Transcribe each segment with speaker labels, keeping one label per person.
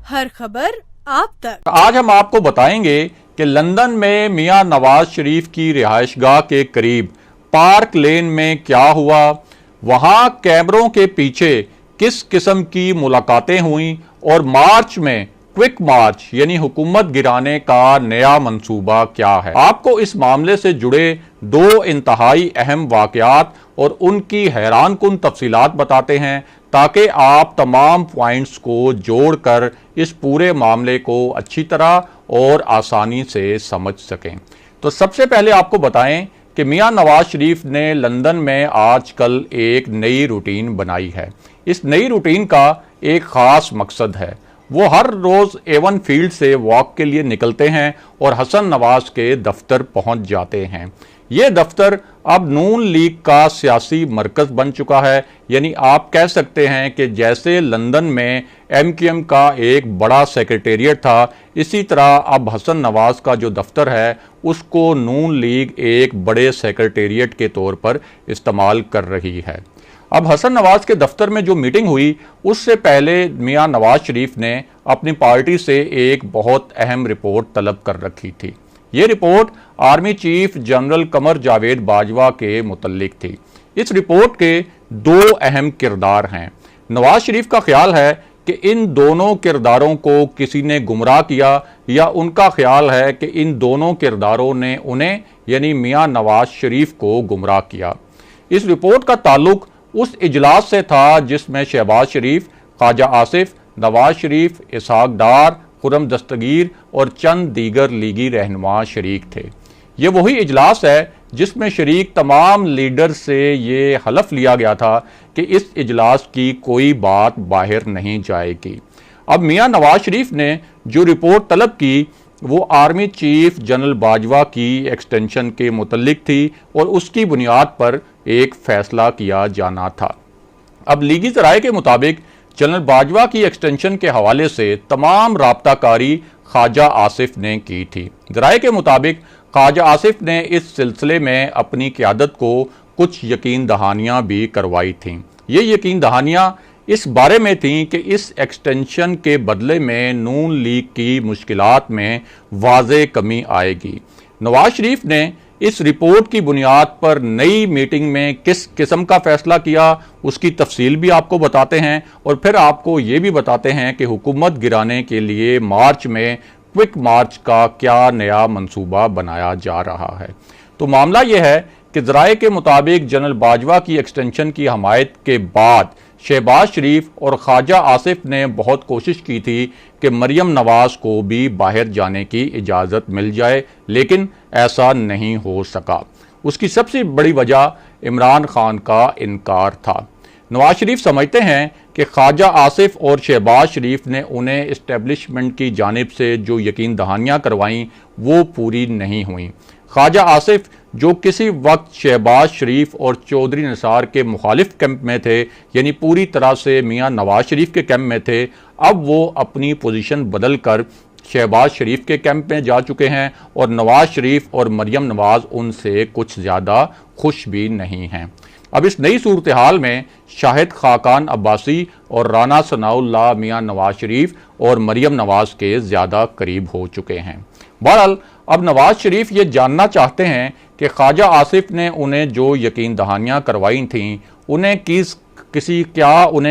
Speaker 1: हर खबर आप तक।
Speaker 2: आज हम आपको बताएंगे कि लंदन में मियां नवाज शरीफ की रिहायशगाह के करीब पार्क लेन में क्या हुआ, वहां कैमरों के पीछे किस किस्म की मुलाकातें हुई और मार्च में क्विक मार्च यानी हुकूमत गिराने का नया मंसूबा क्या है। आपको इस मामले से जुड़े दो इंतहाई अहम वाकयात और उनकी हैरानकुन तफसीलात बताते हैं ताकि आप तमाम पॉइंट्स को जोड़कर इस पूरे मामले को अच्छी तरह और आसानी से समझ सकें। तो सबसे पहले आपको बताएं कि मियां नवाज शरीफ ने लंदन में आजकल एक नई रूटीन बनाई है। इस नई रूटीन का एक खास मकसद है। वो हर रोज एवन फील्ड से वॉक के लिए निकलते हैं और हसन नवाज के दफ्तर पहुंच जाते हैं। ये दफ्तर अब नून लीग का सियासी मरकज बन चुका है, यानी आप कह सकते हैं कि जैसे लंदन में MQM का एक बड़ा सेक्रेटेरिएट था, इसी तरह अब हसन नवाज का जो दफ्तर है उसको नून लीग एक बड़े सेक्रेटेरिएट के तौर पर इस्तेमाल कर रही है। अब हसन नवाज के दफ्तर में जो मीटिंग हुई उससे पहले मियां नवाज शरीफ ने अपनी पार्टी से एक बहुत अहम रिपोर्ट तलब कर रखी थी। ये report army chief general Qamar Javed Bajwa के मुतल्लिक थी। इस रिपोर्ट के दो अहम किरदार हैं। नवाज शरीफ का ख्याल है कि इन दोनों किरदारों को किसी ने गुमराह किया या उनका ख्याल है कि इन दोनों किरदारों ने उन्हें यानी मियां नवाज शरीफ को गुमराह किया। इस रिपोर्ट का ताल्लुक उस इजलास से था जिसमें शहबाज शरीफ, ख्वाजा आसिफ, नवाज शरीफ, इसहाक डार, खुर्रम दस्तगीर और चंद दीगर लीगी रहनुमा शरीक थे। ये वही इजलास है जिसमें शरीक तमाम लीडर से ये हलफ लिया गया था कि इस इजलास की कोई बात बाहर नहीं जाएगी। अब मियां नवाज शरीफ ने जो रिपोर्ट तलब की वो आर्मी चीफ जनरल बाजवा की एक्सटेंशन के मुतल्लिक थी और उसकी बुनियाद पर एक फैसला किया जाना था। अब लीगी ज़राए के मुताबिक जनरल बाजवा की एक्सटेंशन के हवाले से तमाम राब्ताकारी ख्वाजा आसिफ ने की थी। ज़राए के मुताबिक ख्वाजा आसिफ ने इस सिलसिले में अपनी क़यादत को कुछ यकीन दहानियाँ भी करवाई थीं। ये यकीन दहानियाँ इस बारे में थीं कि इस एक्सटेंशन के बदले में नून लीग की मुश्किलात में वाज़े कमी आएगी। नवाज शरीफ ने इस रिपोर्ट की बुनियाद पर नई मीटिंग में किस किस्म का फैसला किया उसकी तफसील भी आपको बताते हैं और फिर आपको ये भी बताते हैं कि हुकूमत गिराने के लिए मार्च में क्विक मार्च का क्या नया मंसूबा बनाया जा रहा है। तो मामला यह है कि ज़राए के मुताबिक जनरल बाजवा की एक्सटेंशन की हमायत के बाद शहबाज शरीफ और ख्वाजा आसिफ ने बहुत कोशिश की थी कि मरियम नवाज को भी बाहर जाने की इजाज़त मिल जाए, लेकिन ऐसा नहीं हो सका। उसकी सबसे बड़ी वजह इमरान खान का इनकार था। नवाज शरीफ समझते हैं कि ख्वाजा आसिफ और शहबाज शरीफ ने उन्हें इस्टेब्लिशमेंट की जानिब से जो यकीन दहानियाँ करवाईं वो पूरी नहीं हुई। ख्वाजा आसिफ जो किसी वक्त शहबाज शरीफ और चौधरी निसार के मुखालिफ कैंप में थे, यानी पूरी तरह से मियां नवाज शरीफ के कैंप में थे, अब वो अपनी पोजीशन बदल कर शहबाज शरीफ के कैंप में जा चुके हैं और नवाज शरीफ और मरियम नवाज उनसे कुछ ज़्यादा खुश भी नहीं हैं। अब इस नई सूरत हाल में शाहिद खाकान अब्बासी और राना सनाउल्लाह मियां नवाज शरीफ और मरियम नवाज के ज़्यादा करीब हो चुके हैं। बहरहाल अब नवाज शरीफ ये जानना चाहते हैं कि ख्वाजा आसिफ ने उन्हें जो यकीन दहानियाँ करवाई थीं उन्हें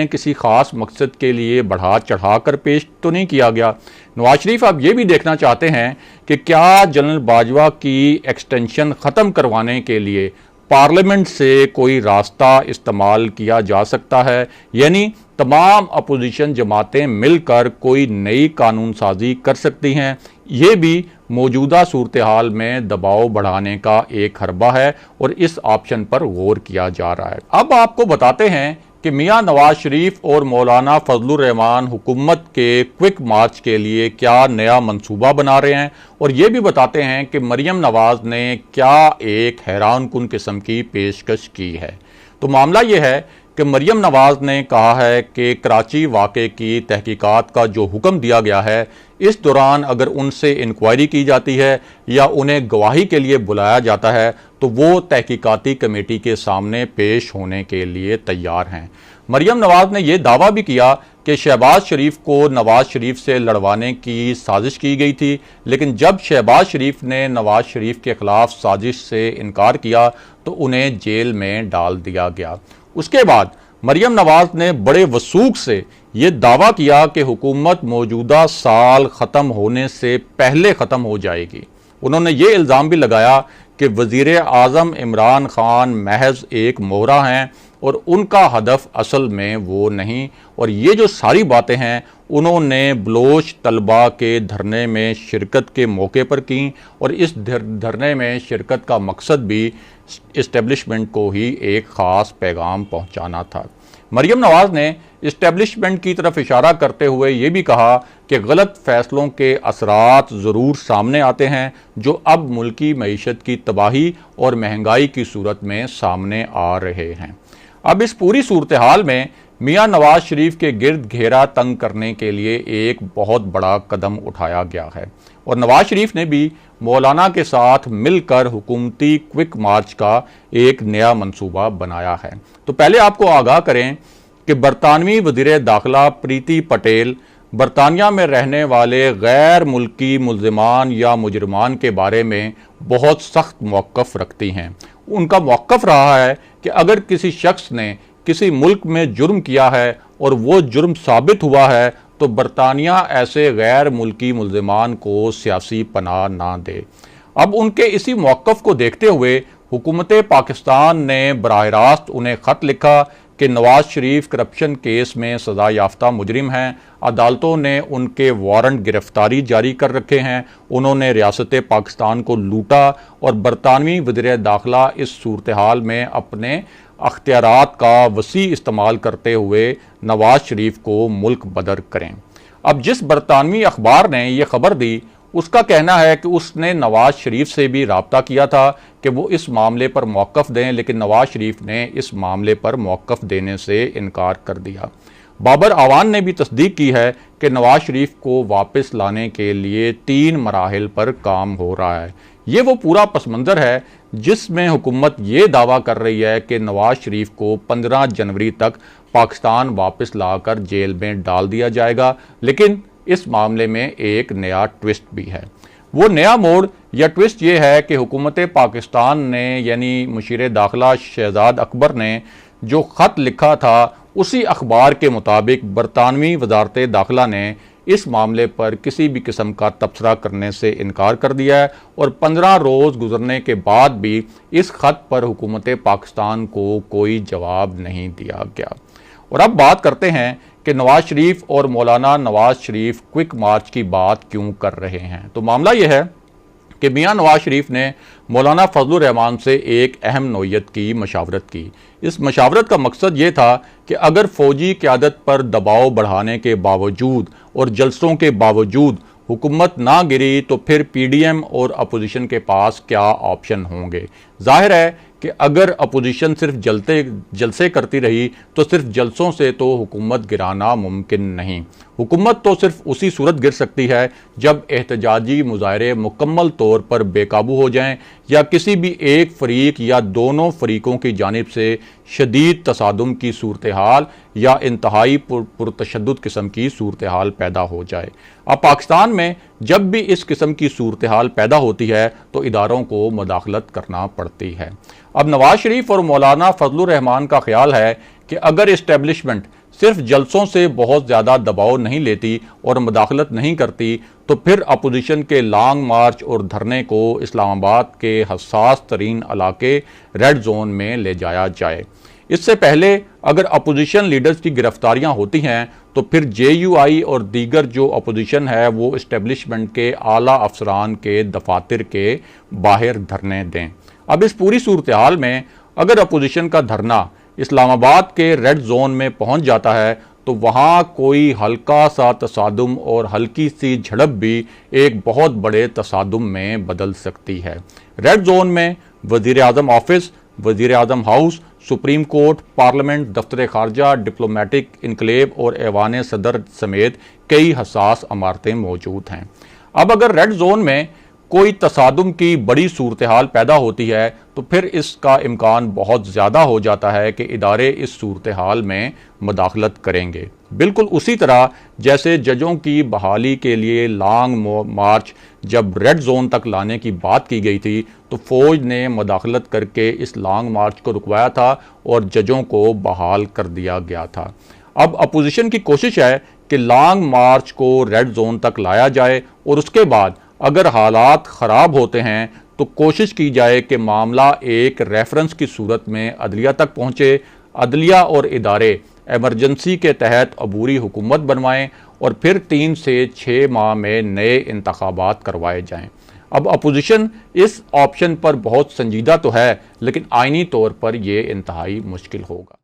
Speaker 2: किसी ख़ास मकसद के लिए बढ़ा चढ़ा कर पेश तो नहीं किया गया। नवाज शरीफ अब ये भी देखना चाहते हैं कि क्या जनरल बाजवा की एक्सटेंशन ख़त्म करवाने के लिए पार्लियामेंट से कोई रास्ता इस्तेमाल किया जा सकता है, यानी तमाम अपोजिशन जमातें मिलकर कोई नई कानून साजी कर सकती हैं। ये भी मौजूदा सूरत हाल में दबाव बढ़ाने का एक हरबा है और इस ऑप्शन पर गौर किया जा रहा है। अब आपको बताते हैं कि मियां नवाज शरीफ और मौलाना फजलुर रहमान हुकूमत के क्विक मार्च के लिए क्या नया मंसूबा बना रहे हैं और ये भी बताते हैं कि मरियम नवाज ने क्या एक हैरानकुन किस्म की पेशकश की है। तो मामला ये है कि मरियम नवाज ने कहा है कि कराची वाक़े की तहकीकात का जो हुक्म दिया गया है, इस दौरान अगर उनसे इंक्वायरी की जाती है या उन्हें गवाही के लिए बुलाया जाता है तो वो तहकीकाती कमेटी के सामने पेश होने के लिए तैयार हैं। मरियम नवाज ने यह दावा भी किया कि शहबाज शरीफ को नवाज शरीफ से लड़वाने की साजिश की गई थी, लेकिन जब शहबाज शरीफ ने नवाज शरीफ के खिलाफ साजिश से इनकार किया तो उन्हें जेल में डाल दिया गया। उसके बाद मरियम नवाज ने बड़े वसूख से ये दावा किया कि हुकूमत मौजूदा साल ख़त्म होने से पहले ख़त्म हो जाएगी। उन्होंने ये इल्ज़ाम भी लगाया कि वज़ीर आज़म इमरान खान महज एक मोहरा हैं और उनका हदफ असल में वो नहीं। और ये जो सारी बातें हैं उन्होंने बलोच तलबा के धरने में शिरकत के मौके पर की और इस धरने में शिरकत का मकसद भी इस्टेब्लिशमेंट को ही एक ख़ास पैगाम पहुंचाना था। मरियम नवाज ने इस्टेब्लिशमेंट की तरफ इशारा करते हुए ये भी कहा कि गलत फैसलों के असरात ज़रूर सामने आते हैं जो अब मुल्की मईशत की तबाही और महंगाई की सूरत में सामने आ रहे हैं। अब इस पूरी सूरत हाल में मियां नवाज शरीफ के गिर्द घेरा तंग करने के लिए एक बहुत बड़ा कदम उठाया गया है और नवाज शरीफ ने भी मौलाना के साथ मिलकर हुकूमती क्विक मार्च का एक नया मंसूबा बनाया है। तो पहले आपको आगाह करें कि बरतानवी वज़ीर दाखिला प्रीति पटेल बरतानिया में रहने वाले गैर मुल्की मुल्ज़िमान या मुजरमान के बारे में बहुत सख्त मौक़िफ़ रखती हैं। उनका मौक़िफ़ रहा है कि अगर किसी शख्स ने किसी मुल्क में जुर्म किया है और वो जुर्म साबित हुआ है तो बरतानिया ऐसे गैर मुल्की मुल्ज़िमान को सियासी पनाह ना दे। अब उनके इसी मौक़िफ़ को देखते हुए हुकूमत पाकिस्तान ने बराह रास्त उन्हें ख़त लिखा कि नवाज शरीफ करप्शन केस में सज़ा याफ्ता मुजरिम हैं। अदालतों ने उनके वारंट गिरफ्तारी जारी कर रखे हैं। उन्होंने रियासत पाकिस्तान को लूटा और बरतानवी वज़ीर दाखिला इस सूरत हाल में अपने अख्तियारात का वसी इस्तेमाल करते हुए नवाज शरीफ को मुल्क बदर करें। अब जिस बरतानवी अखबार ने यह खबर दी उसका कहना है कि उसने नवाज शरीफ से भी राब्ता किया था कि वो इस मामले पर मौक़िफ़ दें, लेकिन नवाज शरीफ ने इस मामले पर मौक़िफ़ देने से इनकार कर दिया। बाबर आवान ने भी तस्दीक की है कि नवाज शरीफ को वापस लाने के लिए 3 मराहिल पर काम हो रहा है। ये वो पूरा पस मंज़र है जिसमें हुकूमत ये दावा कर रही है कि नवाज शरीफ को 15 जनवरी तक पाकिस्तान वापस लाकर जेल में डाल दिया जाएगा, लेकिन इस मामले में एक नया ट्विस्ट भी है। वो नया मोड़ या ट्विस्ट ये है कि हुकूमत पाकिस्तान ने यानी मुशीर दाखिला शहजाद अकबर ने जो ख़त लिखा था उसी अखबार के मुताबिक बरतानवी वजारत दाखिला ने इस मामले पर किसी भी किस्म का तबसरा करने से इनकार कर दिया है और 15 रोज़ गुजरने के बाद भी इस ख़त पर हुकूमत पाकिस्तान को कोई जवाब नहीं दिया गया। और अब बात करते हैं कि नवाज शरीफ और मौलाना नवाज शरीफ क्विक मार्च की बात क्यों कर रहे हैं। तो मामला यह है कि मियां नवाज शरीफ ने मौलाना फजलुर रहमान से एक अहम नौयत की मशावरत की। इस मशावरत का मकसद ये था कि अगर फ़ौजी क़यादत पर दबाव बढ़ाने के बावजूद और जलसों के बावजूद हुकूमत ना गिरी तो फिर PDM और अपोजिशन के पास क्या ऑप्शन होंगे। जाहिर है कि अगर अपोजिशन सिर्फ जलसे करती रही तो सिर्फ जलसों से तो हुकूमत गिराना मुमकिन नहीं। हुकूमत तो सिर्फ उसी सूरत गिर सकती है जब एहतजाजी मुजाहरे मुकम्मल तौर पर बेकाबू हो जाएं या किसी भी एक फरीक या दोनों फरीकों की जानिब से शदीद तसादुम की सूरत हाल या इंतहाई पुरतशद्दुद किस्म की सूरत हाल पैदा हो जाए। अब पाकिस्तान में जब भी इस किस्म की सूरत हाल पैदा होती है तो इदारों को मुदाखलत करना पड़ती है। अब नवाज शरीफ और मौलाना फजलुर रहमान का ख्याल है कि अगर इस्टेब्लिशमेंट सिर्फ जलसों से बहुत ज़्यादा दबाव नहीं लेती और मुदाखलत नहीं करती तो फिर अपोजिशन के लॉन्ग मार्च और धरने को इस्लामाबाद के हसास तरीन इलाके रेड जोन में ले जाया जाए। इससे पहले अगर अपोजिशन लीडर्स की गिरफ्तारियां होती हैं तो फिर JUI और दीगर जो अपोजिशन है वो इस्टेब्लिशमेंट के आला अफसरान के दफातर के बाहर धरने दें। अब इस पूरी सूरत हाल में अगर अपोजिशन का धरना इस्लामाबाद के रेड जोन में पहुंच जाता है तो वहां कोई हल्का सा तसादुम और हल्की सी झड़प भी एक बहुत बड़े तसादुम में बदल सकती है। रेड जोन में वज़ीर आज़म ऑफिस, वज़ीर आज़म हाउस, सुप्रीम कोर्ट, पार्लियामेंट, दफ्तर खारजा, डिप्लोमेटिक इनकलेव और ऐवान सदर समेत कई हसास इमारतें मौजूद हैं। अब अगर रेड जोन में कोई तसादुम की बड़ी सूरत हाल पैदा होती है तो फिर इसका इम्कान बहुत ज़्यादा हो जाता है कि इदारे इस सूरत हाल में मुदाखलत करेंगे। बिल्कुल उसी तरह जैसे जजों की बहाली के लिए लॉन्ग मार्च जब रेड जोन तक लाने की बात की गई थी तो फौज ने मुदाखलत करके इस लॉन्ग मार्च को रुकवाया था और जजों को बहाल कर दिया गया था। अब अपोजिशन की कोशिश है कि लॉन्ग मार्च को रेड जोन तक लाया जाए और उसके बाद अगर हालात ख़राब होते हैं तो कोशिश की जाए कि मामला एक रेफरेंस की सूरत में अदलिया तक पहुँचे, अदलिया और इदारे एमरजेंसी के तहत अबूरी हुकूमत बनवाएं और फिर 3 से 6 माह में नए इंतखाबात करवाए जाएं। अब अपोजिशन इस ऑप्शन पर बहुत संजीदा तो है, लेकिन आइनी तौर पर यह इंतहाई मुश्किल होगा।